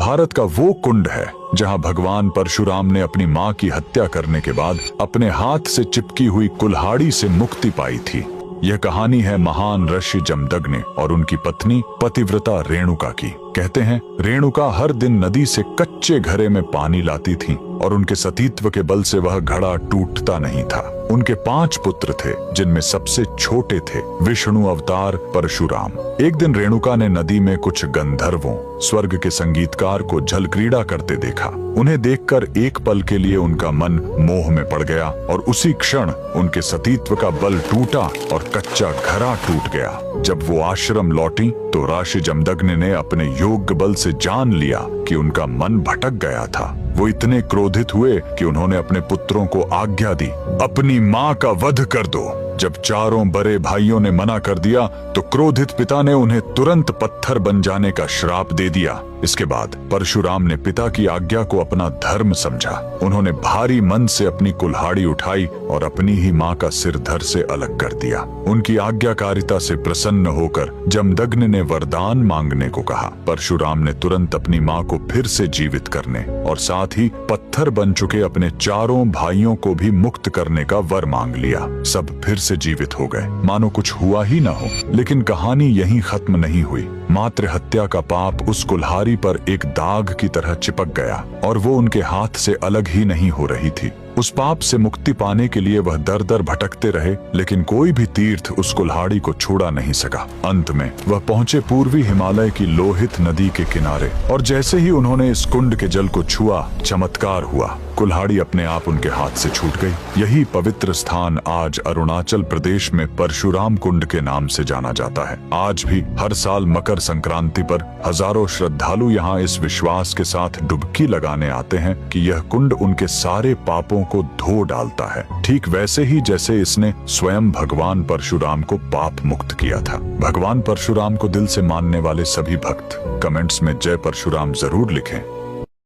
महाभारत का वो कुंड है जहां भगवान परशुराम ने अपनी मां की हत्या करने के बाद अपने हाथ से चिपकी हुई कुल्हाड़ी से मुक्ति पाई थी। यह कहानी है महान ऋषि जमदग्नि और उनकी पत्नी पतिव्रता रेणुका की। कहते हैं रेणुका हर दिन नदी से कच्चे घड़े में पानी लाती थी और उनके सतीत्व के बल से वह घड़ा टूटता नहीं था। उनके 5 पुत्र थे जिनमें सबसे छोटे थे विष्णु अवतार परशुराम। एक दिन रेणुका ने नदी में कुछ गंधर्वों स्वर्ग के संगीतकार को जल क्रीड़ा करते देखा। उन्हें देखकर एक पल के लिए उनका मन मोह में पड़ गया और उसी क्षण उनके सतीत्व का बल टूटा और कच्चा घड़ा टूट गया। जब वो आश्रम लौटी तो ऋषि जमदग्नि ने अपने योग्य बल से जान लिया कि उनका मन भटक गया था। वो इतने क्रोधित हुए कि उन्होंने अपने पुत्रों को आज्ञा दी, अपनी मां का वध कर दो। जब चारों बड़े भाइयों ने मना कर दिया तो क्रोधित पिता ने उन्हें तुरंत पत्थर बन जाने का श्राप दे दिया। इसके बाद परशुराम ने पिता की आज्ञा को अपना धर्म समझा। उन्होंने भारी मन से अपनी कुल्हाड़ी उठाई और अपनी ही मां का सिर धड़ से अलग कर दिया। उनकी आज्ञाकारिता से प्रसन्न होकर जमदग्नि ने वरदान मांगने को कहा। परशुराम ने तुरंत अपनी मां को फिर से जीवित करने और साथ ही पत्थर बन चुके अपने चारों भाइयों को भी मुक्त करने का वर मांग लिया। सब फिर से जीवित हो गए, मानो कुछ हुआ ही न हो। लेकिन कहानी यहीं खत्म नहीं हुई। मातृ हत्या का पाप उस कुल्हाड़ी पर एक दाग की तरह चिपक गया और वो उनके हाथ से अलग ही नहीं हो रही थी। उस पाप से मुक्ति पाने के लिए वह दर दर भटकते रहे, लेकिन कोई भी तीर्थ उस कुल्हाड़ी को छुड़ा नहीं सका। अंत में वह पहुंचे पूर्वी हिमालय की लोहित नदी के किनारे और जैसे ही उन्होंने इस कुंड के जल को छुआ, चमत्कार हुआ। कुल्हाड़ी अपने आप उनके हाथ से छूट गई। यही पवित्र स्थान आज अरुणाचल प्रदेश में परशुराम कुंड के नाम से जाना जाता है। आज भी हर साल मकर संक्रांति पर हजारों श्रद्धालु यहाँ इस विश्वास के साथ डुबकी लगाने आते हैं कि यह कुंड उनके सारे पापों को धो डालता है, ठीक वैसे ही जैसे इसने स्वयं भगवान परशुराम को पाप मुक्त किया था। भगवान परशुराम को दिल से मानने वाले सभी भक्त कमेंट्स में जय परशुराम जरूर लिखें।